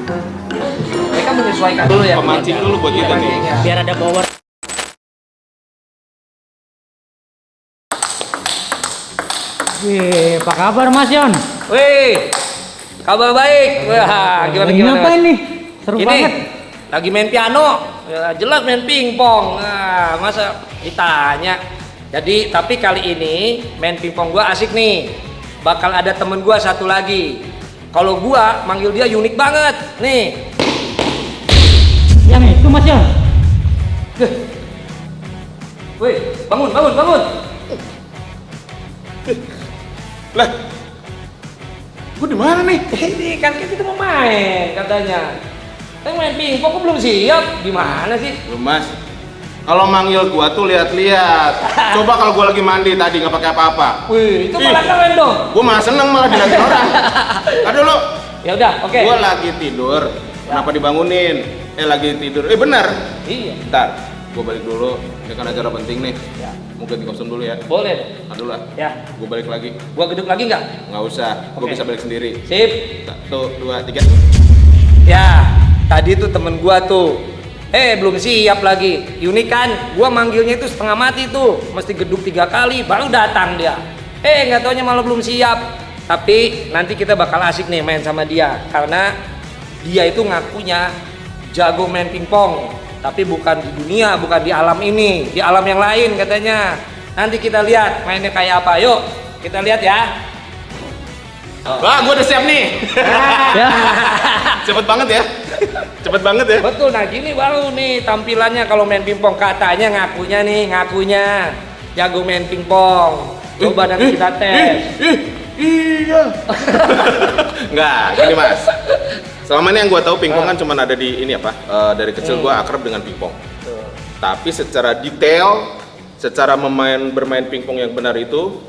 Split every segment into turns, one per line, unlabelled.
Mereka menyesuaikan dulu ya,
pemancing dulu buat kita nih.
Biar ada power. Wih, apa kabar Mas Yon?
Wih, kabar baik. Wah, gimana
Lagi
gimana?
ngapain nih? Seru
Ini
banget.
lagi main piano. Ya, jelas main pingpong. Nah, masa ditanya. Jadi, tapi kali ini main pingpong gua asik nih. Bakal ada temen gua satu lagi. Kalau gua manggil dia unik banget. Nih.
Yang itu Mas Yon.
Wih, bangun, bangun, bangun.
Lah, gua di mana nih?
Ini kan kita mau main katanya. Tapi main pingpong kok belum siap? Gimana sih?
Lu Mas, kalau manggil gua tuh lihat-lihat. Coba kalau gua lagi mandi tadi nggak pakai apa-apa.
Wih, itu malah keren dong.
Gua malah seneng malah dilihatin orang. Aduh lu,
Ya udah, oke.
gua lagi tidur. Kenapa dibangunin? Lagi tidur. Bener.
Iya.
Ntar, gua balik dulu. Ini kan acara penting nih.
Ya.
Mau ganti kostum dulu ya.
Boleh.
Aduh lah.
Ya.
Gua balik lagi.
Gua geduk lagi nggak?
Nggak usah. Gua
Oke.
bisa balik sendiri.
Sip.
1, 2, 3.
Ya, tadi tuh temen gua tuh. Belum siap lagi. Unik kan? Gua manggilnya itu setengah mati tuh. Mesti geduk 3 kali baru datang dia. Nggak taunya malah belum siap. Tapi nanti kita bakal asik nih main sama dia karena dia itu ngakunya jago main pingpong. Tapi bukan di dunia, bukan di alam ini, di alam yang lain katanya. Nanti kita lihat mainnya kayak apa. Yuk, kita lihat ya.
Wah, gua udah siap nih.
Ya.
Cepet banget ya. Cepet banget ya.
Betul, nah gini baru nih tampilannya kalau main pingpong. Katanya ngakunya jago main pingpong. Coba nanti kita tes.
Iya. Enggak, gini Mas. Selama ini yang gua tahu pingpong kan cuma ada di ini apa? Dari kecil gua akrab dengan pingpong. Tapi secara detail, secara bermain pingpong yang benar itu,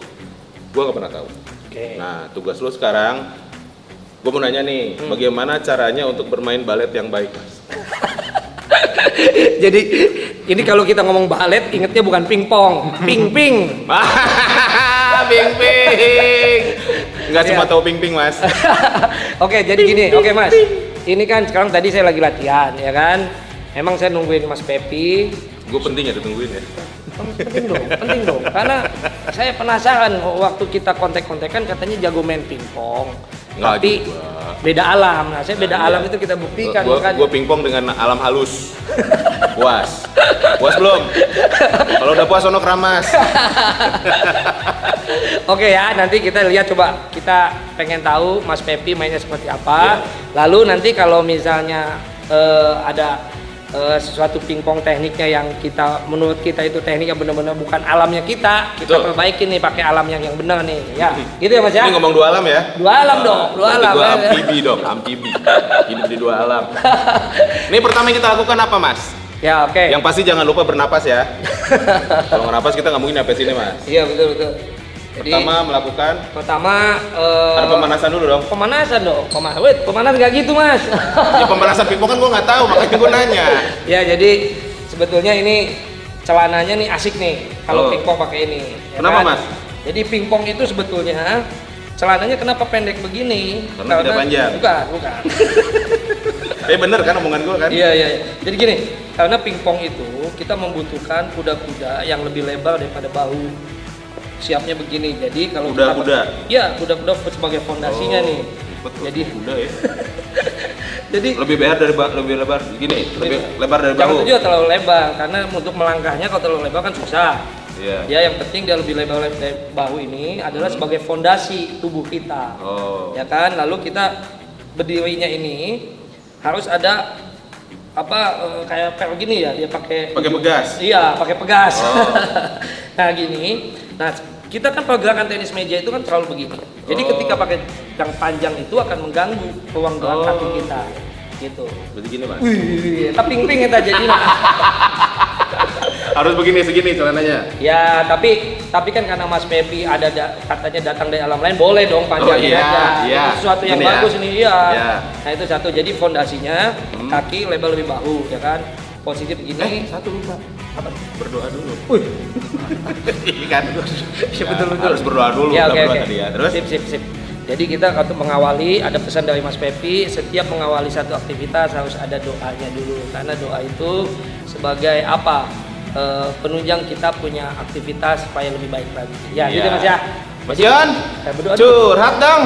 gua nggak pernah tahu.
Oke.
Nah, tugas lu sekarang, gua mau nanya nih, bagaimana caranya untuk bermain balet yang baik, Mas?
Jadi ini kalau kita ngomong balet ingetnya bukan pingpong, ping-ping.
Ping-ping. Nggak
Iya.
cuma tahu ping-ping, Mas.
Oke, jadi gini, oke Mas. Ini kan sekarang tadi saya lagi latihan, ya kan? Emang saya nungguin Mas Pepi.
Gue penting ya ditungguin ya.
Penting dong. Karena saya penasaran waktu kita kontek-kontekan katanya jago main pingpong.
Nggak
Tapi
juga.
beda alam. Nah, saya beda
Nah,
alam
iya.
itu kita buktikan. makanya.
Gue pingpong dengan alam halus. Puas. Puas belum? Kalau udah puas sono keramas.
Oke ya, nanti kita lihat coba. Kita pengen tahu Mas Pepi mainnya seperti apa. Lalu nanti kalau misalnya ada sesuatu pingpong tekniknya yang menurut kita itu teknik yang benar-benar bukan alamnya kita
Betul.
perbaikin nih pakai alam yang benar nih. Ya, gitu ya Mas ya.
Ini ngomong dua alam ya?
Dua alam dong, dua
Berarti
alam.
Gue amfibi dong, amfibi. Hidup di dua alam. Ini pertama yang kita lakukan apa, Mas?
Ya, oke.
Yang pasti jangan lupa bernapas ya. Kalau nggak kita nggak mungkin sampai sini, Mas.
Iya, betul. Jadi,
Pertama
ada
ada pemanasan dulu dong.
Pemanasan dong. Pemanas nggak gitu Mas.
Ya pemanasan pingpong kan gue nggak tahu, makanya gue nanya.
Ya, jadi sebetulnya ini celananya nih asik nih kalau
Oh.
pingpong pakai ini. Ya
Kenapa,
kan?
Mas?
Jadi pingpong itu sebetulnya celananya kenapa pendek begini?
Karena tidak panjang.
Bukan.
Bener kan omongan gue kan?
Iya. Jadi gini, karena pingpong itu kita membutuhkan kuda-kuda yang lebih lebar daripada bahu. Siapnya begini. Jadi kalau
Kuda-kuda?
Iya, kuda-kuda sebagai fondasinya
Oh,
nih.
ribet loh,
Jadi
kuda ya.
jadi
Lebih lebar gini, lebih lebar dari
jangan
bahu.
juga terlalu lebar karena untuk melangkahnya kalau terlalu lebar kan susah.
Iya.
Ya yang penting dia lebih lebar dari bahu ini adalah sebagai fondasi tubuh kita.
Oh.
Ya kan? Lalu kita berdirinya ini harus ada kayak pel gini ya, dia pakai
Pegas.
Iya, pakai pegas.
Oh.
Nah, gini. Nah, kita kan pergerakan tenis meja itu kan terlalu begini. Jadi
Oh.
ketika pakai yang panjang itu akan mengganggu ruang gerak kaki kita. Gitu.
Berarti gini, Mas.
Wih, tapi ping-ping kita jadi.
Harus begini segini celananya.
Ya, tapi kan karena Mas Pepi katanya datang dari alam lain, boleh dong panjangin
iya,
aja.
iya.
Itu sesuatu yang
Gini ya.
bagus nih, iya.
Iya.
Nah itu satu, jadi fondasinya kaki lebar lebih bahu, ya kan? Posisi begini.
Satu lupa.
Apa?
Berdoa dulu.
Wih,
Iya kan?
iya betul.
Harus berdoa dulu.
Ya,
udah
oke.
berdoa tadi ya. Terus?
Sip. Jadi kita untuk mengawali, ada pesan dari Mas Pepi, setiap mengawali satu aktivitas harus ada doanya dulu, karena doa itu sebagai apa? Penunjang kita punya aktivitas supaya lebih baik lagi. Ya, gitu Mas ya.
Mas Yon,
Saya berdoa dulu.
curhat dong.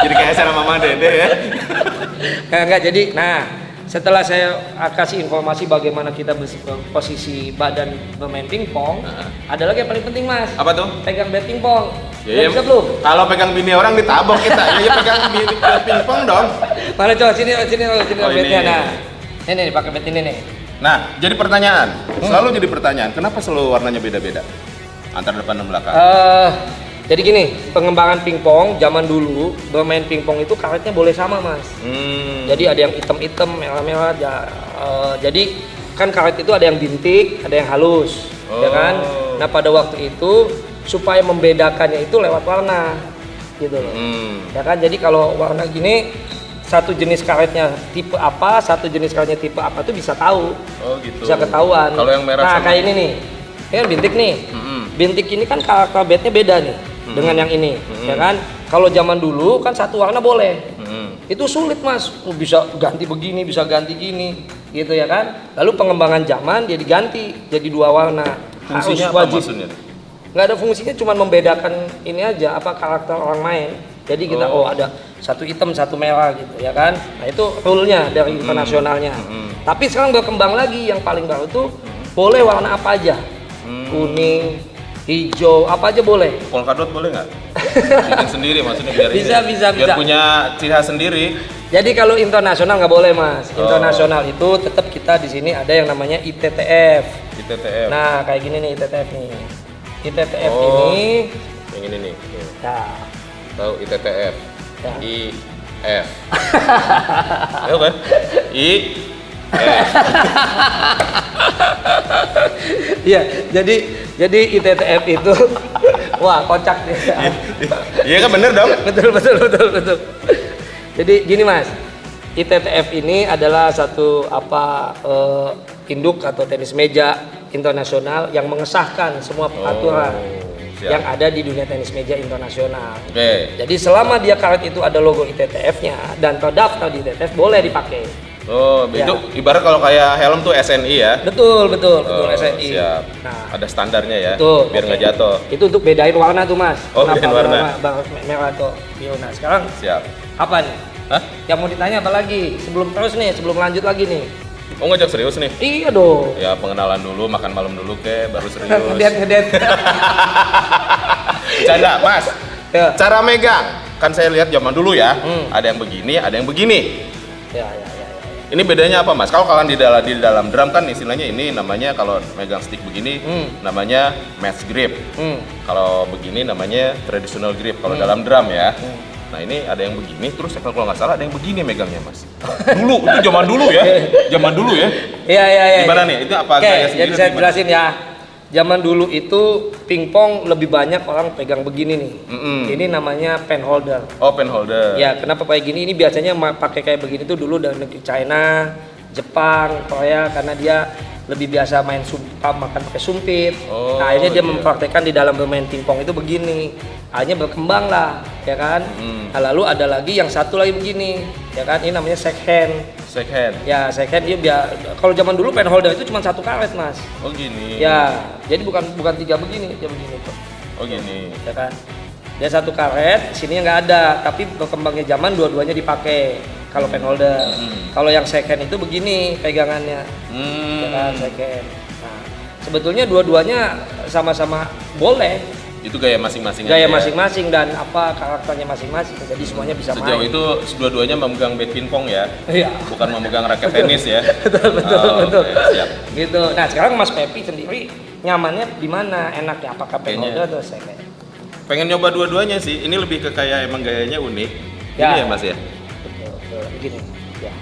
Jadi kayak sama Mama Dede ya.
Enggak, jadi setelah saya kasih informasi bagaimana kita posisi badan bermain pingpong, ada lagi yang paling penting Mas.
Apa tuh?
Pegang bat pingpong.
Ya,
Bisa belum?
kalau pegang bini orang ditabok kita, ya pegang bini pingpong dong.
Mana coba sini
Oh,
batnya.
ini.
Nah, ini pakai bat ini nih.
Nah, jadi pertanyaan, selalu jadi pertanyaan, kenapa selalu warnanya beda-beda antara depan dan belakang?
Jadi gini, pengembangan pingpong zaman dulu bermain pingpong itu karetnya boleh sama Mas. Jadi ada yang hitam-hitam, merah-merah. Jadi kan karet itu ada yang bintik, ada yang halus, ya kan? Nah pada waktu itu supaya membedakannya itu lewat warna, gitu loh. Ya kan? Jadi kalau warna gini, satu jenis karetnya tipe apa, satu jenis karetnya tipe apa itu bisa tahu,
Oh gitu.
bisa ketahuan.
Kalau yang merah
nah
sama
kayak ini nih, ini kan bintik nih. Bintik ini kan karakter bednya beda nih dengan yang ini, ya kan? Kalau zaman dulu kan satu warna boleh. Itu sulit Mas, bisa ganti begini, bisa ganti gini, gitu ya kan? Lalu pengembangan zaman dia diganti jadi dua warna.
Fungsinya
Harus
apa
wajib.
maksudnya?
Nggak ada fungsinya, cuma membedakan ini aja apa karakter orang main. Jadi kita ada satu hitam, satu merah gitu ya kan? Nah itu rule-nya dari internasionalnya. Tapi sekarang berkembang lagi yang paling baru tuh boleh warna apa aja, kuning, hijau, apa aja boleh.
Polkadot boleh nggak? Bikin sendiri maksudnya biar
Bisa,
ini,
bisa.
biar punya ciri khas sendiri.
Jadi kalau internasional nggak boleh Mas. Internasional itu tetap kita di sini ada yang namanya ITTF.
ITTF.
Nah kayak gini nih ITTF nih. ITTF
Oh.
ini,
Yang ini nih.
nah,
Tahu ITTF.
Ya.
IF. Tahu kan? IF.
iya. Jadi ITTF itu, wah kocak nih.
Iya kan bener dong?
betul. Jadi gini Mas, ITTF ini adalah satu induk atau tenis meja internasional yang mengesahkan semua peraturan
siap.
yang ada di dunia tenis meja internasional.
Oke.
Jadi selama dia karet itu ada logo ITTF-nya dan terdaftar di ITTF boleh dipakai.
Oh,
Ya.
itu ibarat kalau kayak helm tuh SNI ya?
Betul
Oh,
SNI.
Siap.
Nah,
Ada standarnya ya,
betul.
biar nggak
Oke.
jatuh.
Itu untuk bedain warna tuh Mas.
Oh,
Kenapa
bedain warna.
merah atau biru. Nah, sekarang
Siap.
apa nih?
Hah?
Yang mau ditanya apa lagi? Sebelum lanjut lagi nih.
Oh, ngajak serius nih?
Iya dong.
Ya pengenalan dulu, makan malam dulu ke, baru serius.
Ngedet.
Canda, Mas.
Ya.
Cara megang, kan saya lihat zaman dulu ya,
Hmm.
ada yang begini, ada yang begini.
Ya.
Ini bedanya apa, Mas? Kalau kalian di dalam drum kan istilahnya ini namanya kalau megang stick begini namanya match grip. Kalau begini namanya traditional grip kalau dalam drum ya. Nah ini ada yang begini, terus kalau nggak salah ada yang begini megangnya, Mas. Dulu, itu zaman dulu ya. Zaman dulu ya.
Iya.
Gimana nih? Itu apa
Oke,
gaya sendiri
jadi saya
atau gimana?
jelasin ya. Zaman dulu itu pingpong lebih banyak orang pegang begini nih. Ini namanya pen holder.
Oh, pen holder.
Ya, kenapa kayak gini? Ini biasanya pakai kayak begini tuh dulu dari negeri China, Jepang, Korea karena dia lebih biasa main makan pakai sumpit.
Oh,
Nah, akhirnya dia
iya.
mempraktekkan di dalam bermain pingpong itu begini. Akhirnya berkembang lah, ya kan? Nah, lalu ada lagi yang satu lagi begini, ya kan? Ini namanya shake hand.
Shake hand.
Ya, shake hand dia kalau zaman dulu pen holder itu cuma satu karet, Mas.
Oh gini.
Ya, jadi bukan tiga begini, dia begini tuh.
Oh gini.
Ya kan? Dia satu karet, sininya nggak ada, tapi berkembangnya zaman dua-duanya dipakai. Kalau pen holder, kalau yang second itu begini pegangannya, ya kan second. Nah, sebetulnya dua-duanya sama-sama boleh,
Itu gaya masing-masing.
gaya
aja ya?
masing-masing dan apa karakternya masing-masing, jadi semuanya bisa
Sejauh
main.
itu dua-duanya memegang bat pingpong ya,
Iya.
bukan memegang raket tenis ya.
betul.
Oke, siap.
Gitu. Nah sekarang Mas Pepi sendiri nyamannya di mana? Enaknya apakah pen
Kayaknya-
holder atau second?
Pengen nyoba dua-duanya sih. Ini lebih ke kayak emang gayanya unik.
Ya.
Ini ya Mas ya.
Betul, begini, ya.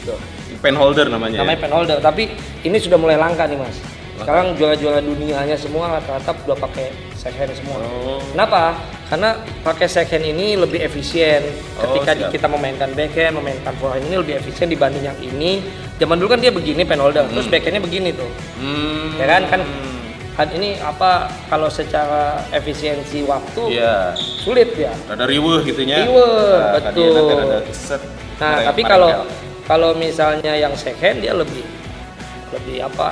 Tuh.
pen holder namanya.
namanya pen holder. Tapi ini sudah mulai langka nih mas. Sekarang juara-juara dunianya semua rata-rata udah pakai second semua. Kenapa? Karena pakai second ini lebih efisien ketika
siap.
kita memainkan backhand, memainkan forehand ini lebih efisien dibanding yang ini. Zaman dulu kan dia begini pen holder, terus backhandnya begini tuh. Ya kan ini apa kalau secara efisiensi waktu
Iya.
sulit ya.
Rada riweuh gitunya.
Riweuh,
Nah,
betul.
tadinya nanti rada set.
Nah, tapi kalau misalnya yang second dia lebih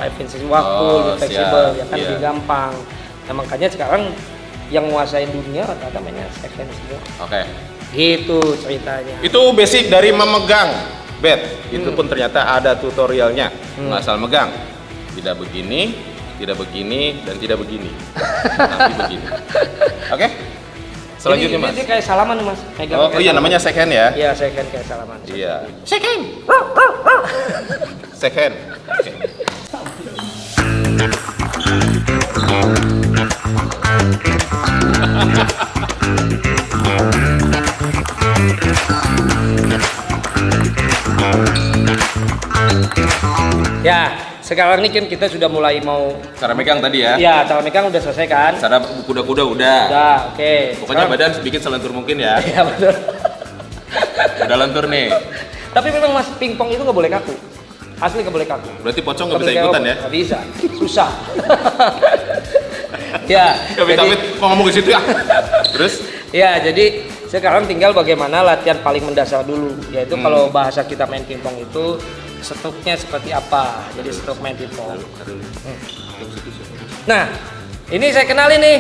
efisiensi waktu, lebih fleksibel,
siap,
ya kan
iya.
lebih gampang. Nah, makanya sekarang yang menguasai dunia rata-rata mainnya second semua.
Oke.
Gitu ceritanya.
Itu basic dari memegang bat. Itu pun ternyata ada tutorialnya. Nggak asal megang. Tidak begini, dan tidak begini. Tapi begini. Oke? Selanjutnya
ini,
Mas.
Ini kayak salaman nih mas. Megang
Oh
kayak
iya
salaman.
namanya second ya?
Iya second kayak salaman.
Iya.
Second.
Second. Oke.
Ya sekarang ini kan kita sudah mulai mau.
Cara megang tadi ya?
Ya cara megang udah selesai kan?
Cara kuda-kuda udah.
Udah oke.
Pokoknya
Sekarang-
badan bikin selentur mungkin ya.
Iya betul.
Udah lentur nih.
Tapi memang mas pingpong itu nggak boleh kaku. Asli nggak boleh kaku.
Berarti pocong nggak
Nggak
bisa
boleh
ikutan
kaku.
ya?
Nggak bisa. Susah. Ya.
Amit-amit kok ngomong ke situ ya. Terus?
Ya jadi sekarang tinggal bagaimana latihan paling mendasar dulu. Yaitu kalau bahasa kita main pingpong itu stroke-nya seperti apa. Jadi stroke main pingpong. Nah ini saya kenalin nih.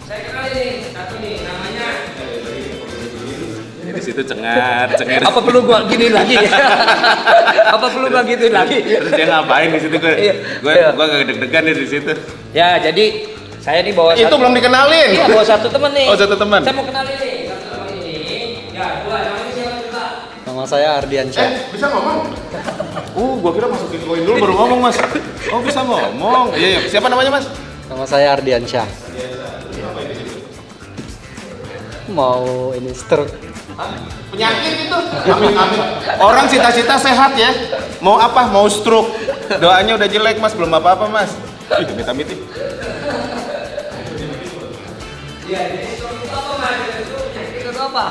Satu nih namanya.
Di situ cengir.
Apa perlu gua gini lagi? Apa perlu gua gituin lagi?
Terus dia ngapain di situ gue?
Iya.
Gue
Iya.
gak deg-degan nih di situ.
Ya jadi saya nih bawa
Itu belum dikenalin.
Iya bawa satu teman nih.
Oh, satu teman.
Saya mau kenalin nih satu teman ini. Ya dua namanya siapa coba?
Nama saya Ardiansyah.
Bisa ngomong? Gua kira masukin koin dulu baru ngomong Mas. Oh bisa ngomong. Iya. Siapa namanya Mas?
Nama saya Ardiansyah. Mau ini stroke.
Penyakit itu. Amin. Orang cita-cita sehat ya. Mau apa? Mau stroke. Doanya udah jelek Mas, belum apa-apa Mas. Ih, amit-amit nih.
Iya ini stroke itu apa mas? Itu penyakit atau apa?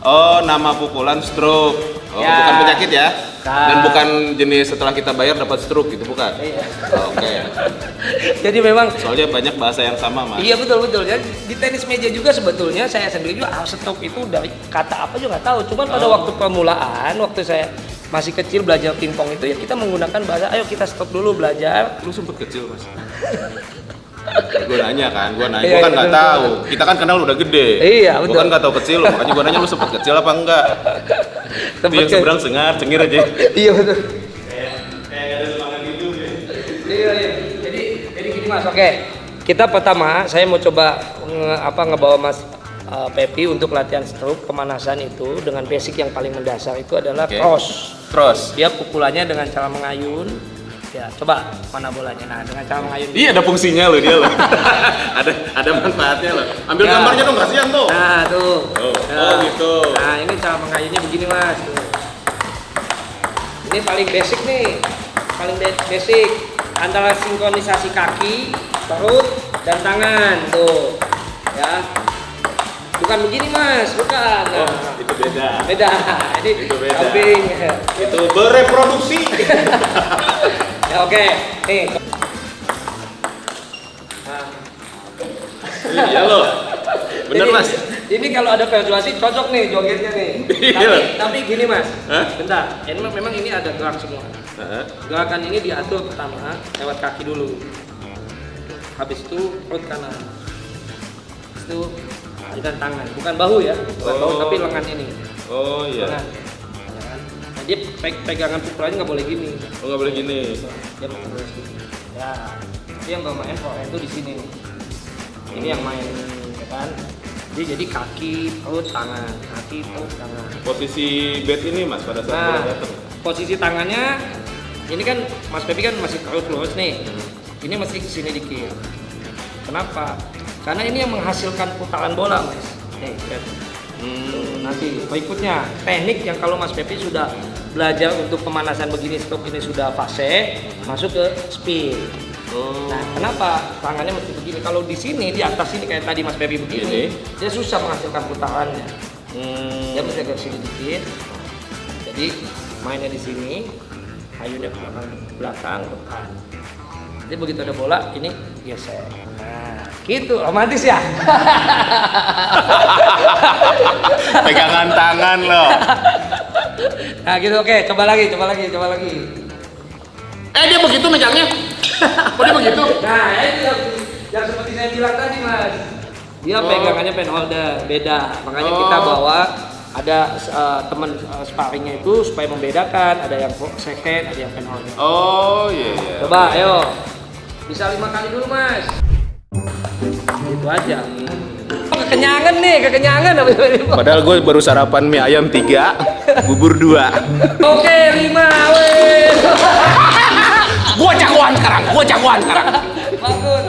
Oh, nama pukulan stroke. Oh,
Ya.
bukan penyakit ya?
Bukan.
Dan bukan jenis setelah kita bayar dapat stroke gitu, bukan?
Iya.
Oke.
Jadi memang
Soalnya banyak bahasa yang sama, Mas.
iya betul. Jadi di tenis meja juga sebetulnya saya sendiri juga stroke itu dari kata apa juga nggak tahu. Cuman pada waktu permulaan, waktu saya masih kecil belajar pingpong itu ya kita menggunakan bahasa ayo kita stop dulu belajar.
Lu sempet kecil, Mas. Gue nanya kan, gue
Iya,
kan nggak
betul.
tahu. Kita kan kenal udah gede.
Iya,
Gue
betul.
kan nggak tahu kecil loh, makanya gue nanya lu sempet kecil apa enggak. Itu yang seberang sengar, cengir aja.
Iya betul.
Kayak ada semangat hidup ya.
Iya. Jadi gini mas, oke. Kita pertama saya mau coba ngebawa mas Pepi untuk latihan stroke pemanasan itu dengan basic yang paling mendasar itu adalah
Oke.
cross. Dia pukulannya dengan cara mengayun. Ya, coba mana bolanya. Nah, dengan cara mengayun.
Iya ada fungsinya loh dia loh. ada manfaatnya loh. Ambil
Ya.
gambarnya dong, kasihan tuh.
Nah, tuh.
Oh, gitu.
Nah, ini cara mengayunnya begini, Mas. Tuh. Ini paling basic nih. Paling basic antara sinkronisasi kaki, perut, dan tangan. Tuh. Ya. Bukan begini, Mas. Bukan. Nah,
Oh, itu beda.
beda. Ini
Itu beda.
samping.
Itu bereproduksi.
Ya, oke. Nih. Nah.
Iya loh. Bener
Ini-
Mas.
Ini kalau ada persuasi cocok nih jogetnya nih.
Iya.
tapi gini Mas.
Hah?
Bentar. Ini memang ini ada gerak semua. Gerakan ini diatur pertama lewat kaki dulu. Habis itu perut kanan. Habis itu aliran tangan, bukan bahu ya, bukan bahu
Oh.
tapi lengan ini.
Oh iya.
Lengan. Ya kan? Nah, dia pegangan pukulannya nggak boleh gini.
Oh nggak boleh gini.
Dia pukul gini. Ya. Tapi yang bermain forehand itu di sini. Ini yang main, ya kan? Dia jadi kaki, perut, tangan, kaki, perut, tangan.
Posisi bat ini Mas pada saat
Nah,
bola datang.
posisi tangannya ini kan Mas Pepi kan masih perut lurus nih. Ini masih ke sini dikit. Kenapa? Karena ini yang menghasilkan putaran bola, Mas. Nih, lihat. Nanti berikutnya teknik yang kalau Mas Pepi sudah belajar untuk pemanasan begini, stop ini sudah fase, masuk ke spin. Nah, kenapa tangannya mesti begini? Kalau di sini di atas ini kayak tadi Mas Pepi begini, dia susah menghasilkan putarannya. Dia mesti agak sini dikit. Jadi mainnya di sini, ayunnya ke belakang, depan. Jadi begitu ada bola, ini geser. Nah, gitu romantis ya.
Pegangan tangan loh.
Nah gitu, oke, coba lagi.
Dia begitu megangnya. Oh dia begitu?
Nah itu yang seperti saya bilang tadi Mas. Dia pegangannya pen holder, beda. Makanya kita bawa ada teman sparringnya itu supaya membedakan. Ada yang second, ada yang pen holder.
Oh iya.
Coba, ayo. Bisa 5 kali dulu Mas. Gitu aja. Kekenyangan nih.
Padahal gue baru sarapan mie ayam 3, bubur 2.
Oke, 5, weh.
Gua jagoan sekarang.
Bagus.